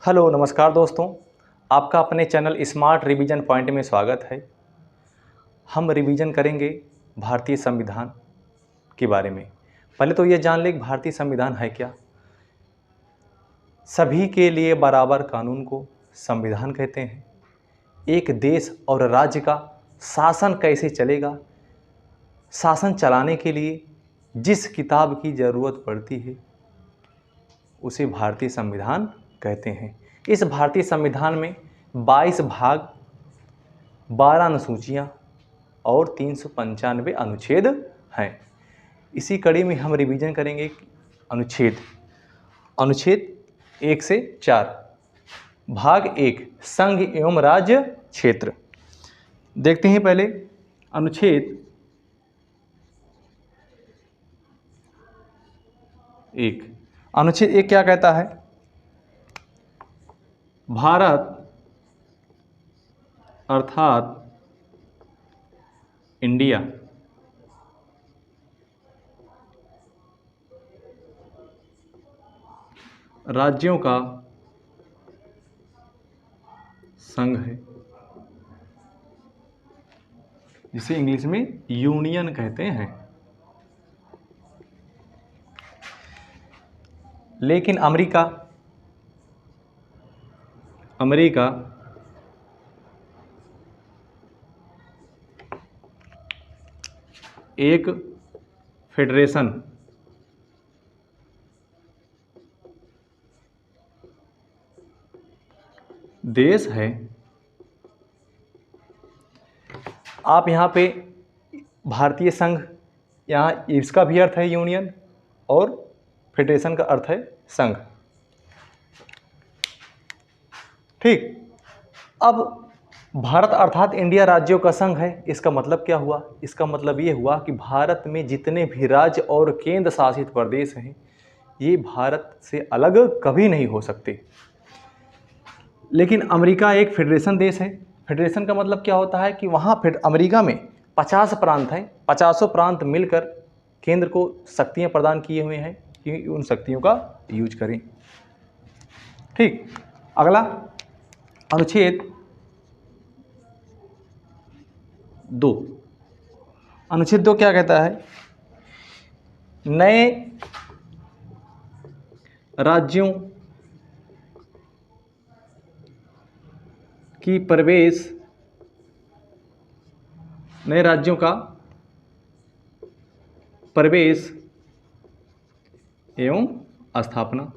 Hello नमस्कार दोस्तों, आपका अपने चैनल स्मार्ट रिवीजन पॉइंट में स्वागत है। हम रिवीजन करेंगे भारतीय संविधान के बारे में। पहले तो ये जान लें कि भारतीय संविधान है क्या। सभी के लिए बराबर कानून को संविधान कहते हैं। एक देश और राज्य का शासन कैसे चलेगा, शासन चलाने के लिए जिस किताब की ज़रूरत पड़ती है उसे भारतीय संविधान कहते हैं। इस भारतीय संविधान में 22 भाग, 12 अनुसूचियाँ और 395 अनुच्छेद हैं। इसी कड़ी में हम रिवीजन करेंगे अनुच्छेद 1 से 4। भाग 1 संघ एवं राज्य क्षेत्र। देखते हैं पहले अनुच्छेद 1। अनुच्छेद 1 क्या कहता है? भारत अर्थात इंडिया राज्यों का संघ है, जिसे इंग्लिश में यूनियन कहते हैं। लेकिन अमेरिका एक फेडरेशन देश है। आप यहाँ पे भारतीय संघ, यहाँ इसका भी अर्थ है यूनियन और फेडरेशन का अर्थ है संघ। ठीक। अब भारत अर्थात इंडिया राज्यों का संघ है। इसका मतलब क्या हुआ? इसका मतलब ये हुआ कि भारत में जितने भी राज्य और केंद्र शासित प्रदेश हैं ये भारत से अलग कभी नहीं हो सकते। लेकिन अमेरिका एक फेडरेशन देश है। फेडरेशन का मतलब क्या होता है कि वहाँ अमेरिका में 50 प्रांत हैं। 50 प्रांत मिलकर केंद्र को शक्तियाँ प्रदान किए हुए हैं कि उन शक्तियों का यूज करें। ठीक। अगला अनुच्छेद 2। अनुच्छेद 2 क्या कहता है? नए राज्यों की प्रवेश, नए राज्यों का प्रवेश एवं स्थापना।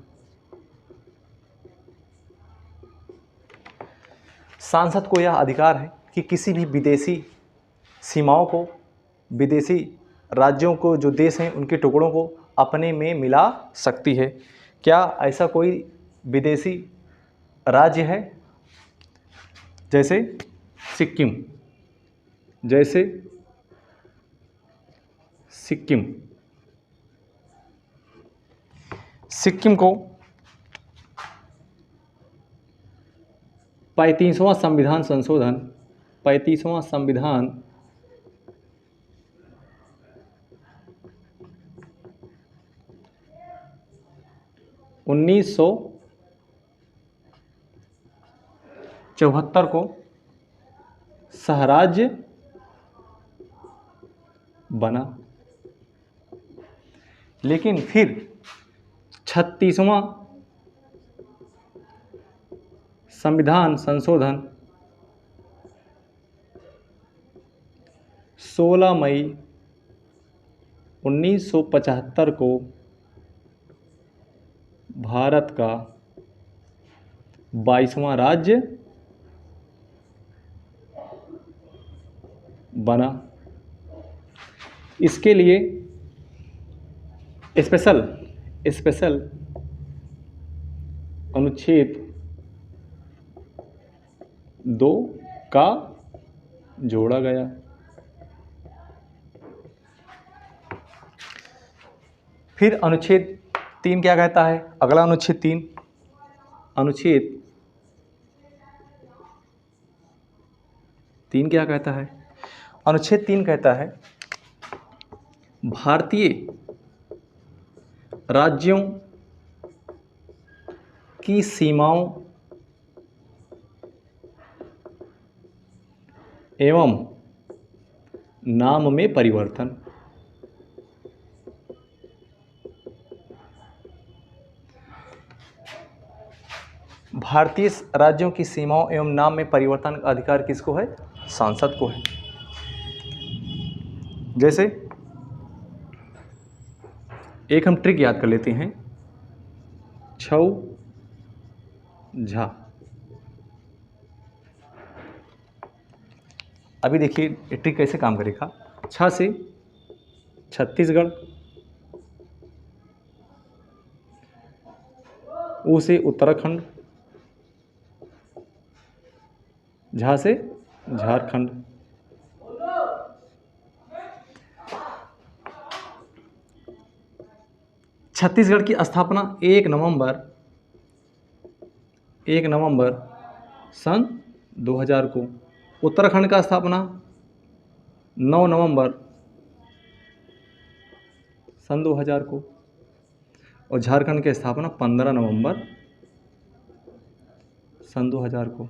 सांसद को यह अधिकार है कि किसी भी विदेशी सीमाओं को, विदेशी राज्यों को, जो देश हैं उनके टुकड़ों को अपने में मिला सकती है। क्या ऐसा कोई विदेशी राज्य है? जैसे सिक्किम, सिक्किम को 35वां संविधान संशोधन, 35वां संविधान उन्नीस सौ 74 को सहराज्य बना। लेकिन फिर 36वां संविधान संशोधन 16 मई 1975 को भारत का 22वां राज्य बना। इसके लिए स्पेशल अनुच्छेद 2 का जोड़ा गया। फिर अनुच्छेद 3 क्या कहता है? अगला अनुच्छेद 3 क्या कहता है? अनुच्छेद 3 कहता है भारतीय राज्यों की सीमाओं एवं नाम में परिवर्तन। भारतीय राज्यों की सीमाओं एवं नाम में परिवर्तन का अधिकार किसको है? सांसद को है। जैसे एक हम ट्रिक याद कर लेते हैं, छौ झा। अभी देखिए ये ट्रिक कैसे काम करेगा। छ से छत्तीसगढ़, ऊ से उत्तराखंड, झा से झारखंड। छत्तीसगढ़ की स्थापना 1 नवंबर सन 2000 को। उत्तराखंड का स्थापना 9 नवंबर सन 2000 को। और झारखंड की स्थापना 15 नवंबर सन 2000 को।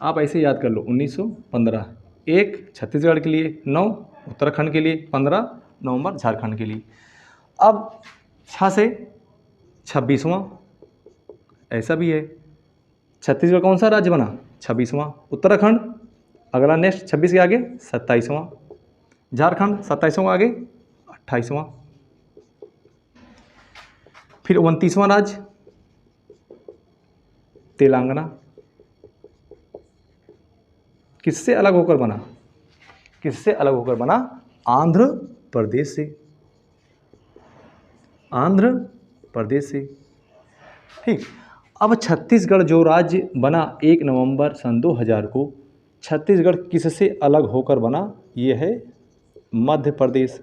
आप ऐसे याद कर लो, 1915। 1 छत्तीसगढ़ के लिए, 9 उत्तराखंड के लिए, 15 नवंबर झारखंड के लिए। अब 6 से 26वां, ऐसा भी है। छत्तीसगढ़ कौन सा राज्य बना? 26वां। उत्तराखंड अगला नेक्स्ट 26 के आगे 27वां। झारखंड 27वां के आगे 28वां। फिर 29वां राज्य तेलंगाना। किससे अलग होकर बना? किससे अलग होकर बना? आंध्र प्रदेश से। आंध्र प्रदेश से। ठीक। अब छत्तीसगढ़ जो राज्य बना 1 नवंबर सन 2000 को, छत्तीसगढ़ किससे अलग होकर बना? ये है मध्य प्रदेश।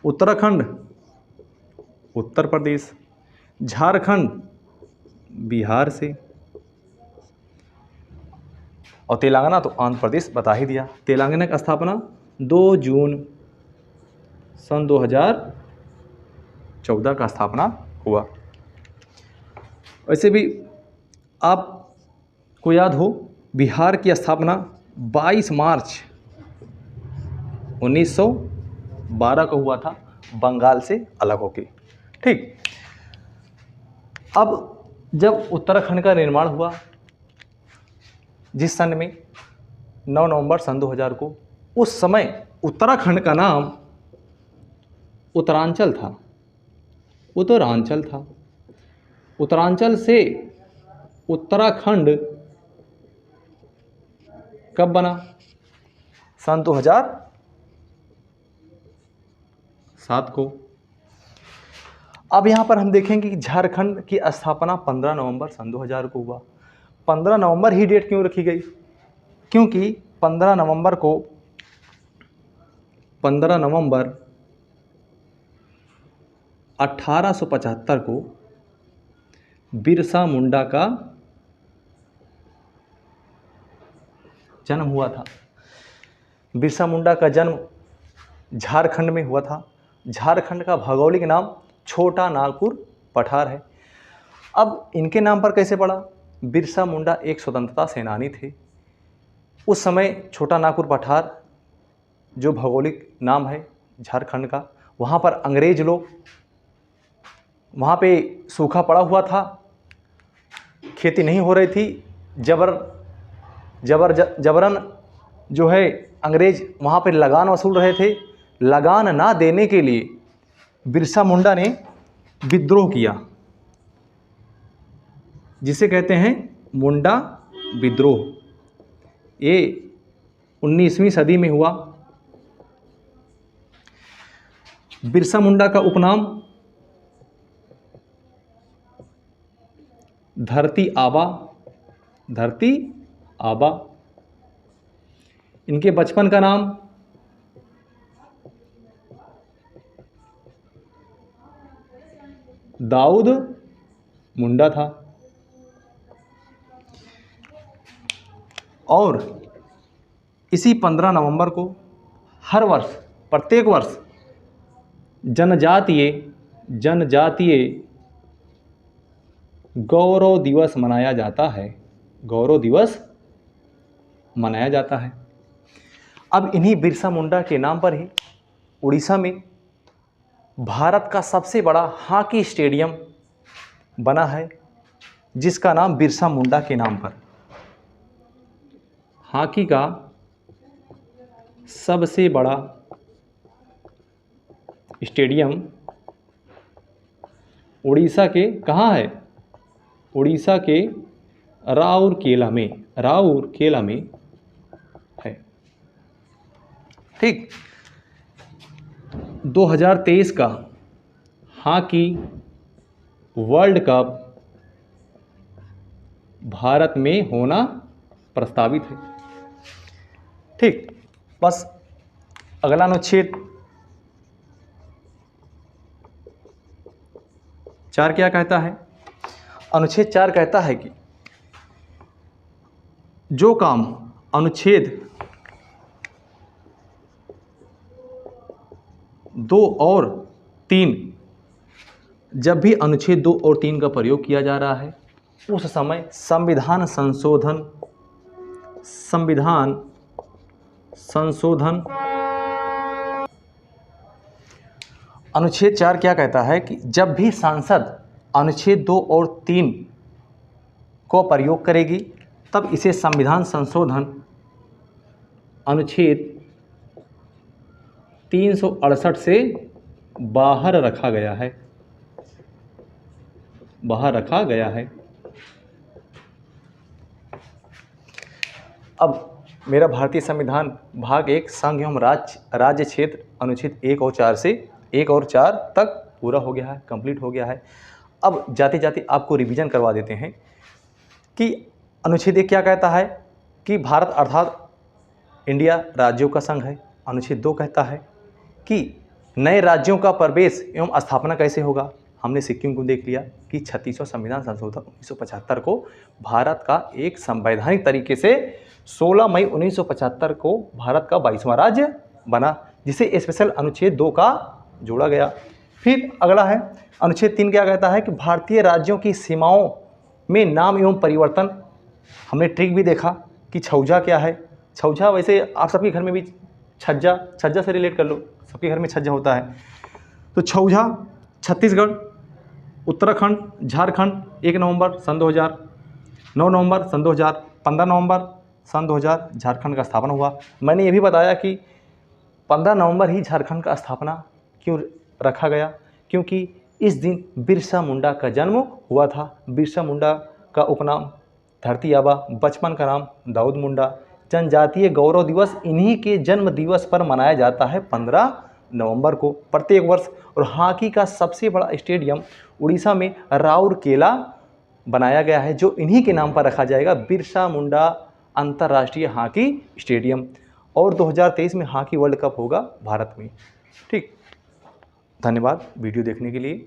उत्तराखंड उत्तर प्रदेश। झारखंड बिहार से। और तेलंगाना तो आंध्र प्रदेश बता ही दिया। तेलंगाना की स्थापना 2 जून सन 2014 का स्थापना हुआ। वैसे भी आपको याद हो, बिहार की स्थापना 22 मार्च 1912 को हुआ था, बंगाल से अलग होके। ठीक। अब जब उत्तराखंड का निर्माण हुआ जिस सन में 9 नवंबर सन 2000 को, उस समय उत्तराखंड का नाम उत्तरांचल था। उत्तरांचल था। उत्तरांचल से उत्तराखंड कब बना? सन 2007 को। अब यहाँ पर हम देखेंगे कि झारखंड की स्थापना 15 नवंबर सन 2000 को हुआ। 15 नवंबर ही डेट क्यों रखी गई? क्योंकि 15 नवंबर 1875 को बिरसा मुंडा का जन्म हुआ था। बिरसा मुंडा का जन्म झारखंड में हुआ था। झारखंड का भौगोलिक नाम छोटा नागपुर पठार है। अब इनके नाम पर कैसे पड़ा? बिरसा मुंडा एक स्वतंत्रता सेनानी थे। उस समय छोटा नागपुर पठार जो भौगोलिक नाम है झारखंड का, वहाँ पर अंग्रेज लोग, वहाँ पे सूखा पड़ा हुआ था, खेती नहीं हो रही थी, जबरन जो है अंग्रेज वहाँ पे लगान वसूल रहे थे। लगान ना देने के लिए बिरसा मुंडा ने विद्रोह किया, जिसे कहते हैं मुंडा विद्रोह। ये 19वीं सदी में हुआ। बिरसा मुंडा का उपनाम धरती आबा। इनके बचपन का नाम दाऊद मुंडा था। और इसी 15 नवंबर को हर वर्ष, प्रत्येक वर्ष जनजातीय गौरव दिवस मनाया जाता है। गौरव दिवस मनाया जाता है। अब इन्हीं बिरसा मुंडा के नाम पर ही उड़ीसा में भारत का सबसे बड़ा हॉकी स्टेडियम बना है, जिसका नाम बिरसा मुंडा के नाम पर। हॉकी का सबसे बड़ा स्टेडियम उड़ीसा के कहाँ है? उड़ीसा के राउरकेला में है। ठीक। 2023 का हॉकी वर्ल्ड कप भारत में होना प्रस्तावित है। ठीक। बस अगला अनुच्छेद 4 क्या कहता है? अनुच्छेद 4 कहता है कि जो काम अनुच्छेद 2 और 3, जब भी अनुच्छेद 2 और 3 का प्रयोग किया जा रहा है उस समय संविधान संशोधन अनुच्छेद 4 क्या कहता है कि जब भी सांसद अनुच्छेद 2 और 3 को प्रयोग करेगी तब इसे संविधान संशोधन अनुच्छेद 368 से बाहर रखा गया है। अब मेरा भारतीय संविधान भाग 1 संघ एवं राज्य क्षेत्र अनुच्छेद 1 और 4 से 1 और 4 तक पूरा हो गया है, कंप्लीट हो गया है। अब जाते जाते आपको रिवीजन करवा देते हैं कि अनुच्छेद 1 क्या कहता है कि भारत अर्थात इंडिया राज्यों का संघ है। अनुच्छेद 2 कहता है कि नए राज्यों का प्रवेश एवं स्थापना कैसे होगा। हमने सिक्किम को देख लिया कि 36वां संविधान संशोधन 1975 को भारत का एक संवैधानिक तरीके से 16 मई 1975 को भारत का 22वां राज्य बना, जिसे स्पेशल अनुच्छेद 2 का जोड़ा गया। फिर अगला है अनुच्छेद 3 क्या कहता है कि भारतीय राज्यों की सीमाओं में नाम एवं परिवर्तन। हमने ट्रिक भी देखा कि छौजा क्या है। छौजा वैसे आप सबके घर में भी छज्जा से रिलेट कर लो, सबके घर में छज्जा होता है। तो छौजा छत्तीसगढ़, उत्तराखंड, झारखंड 1 नवंबर सन 2000, 9 नवंबर सन 2000, 15 नवंबर सन 2000 झारखंड का स्थापना हुआ। मैंने ये भी बताया कि 15 नवंबर ही झारखंड का स्थापना क्यों रखा गया, क्योंकि इस दिन बिरसा मुंडा का जन्म हुआ था। बिरसा मुंडा का उपनाम धरती आबा, बचपन का नाम दाऊद मुंडा। जनजातीय गौरव दिवस इन्हीं के जन्म दिवस पर मनाया जाता है 15 नवंबर को प्रत्येक वर्ष। और हॉकी का सबसे बड़ा स्टेडियम उड़ीसा में राउरकेला बनाया गया है, जो इन्हीं के नाम पर रखा जाएगा, बिरसा मुंडा अंतर्राष्ट्रीय हॉकी स्टेडियम। और 2023 में हॉकी वर्ल्ड कप होगा भारत में। ठीक, धन्यवाद वीडियो देखने के लिए।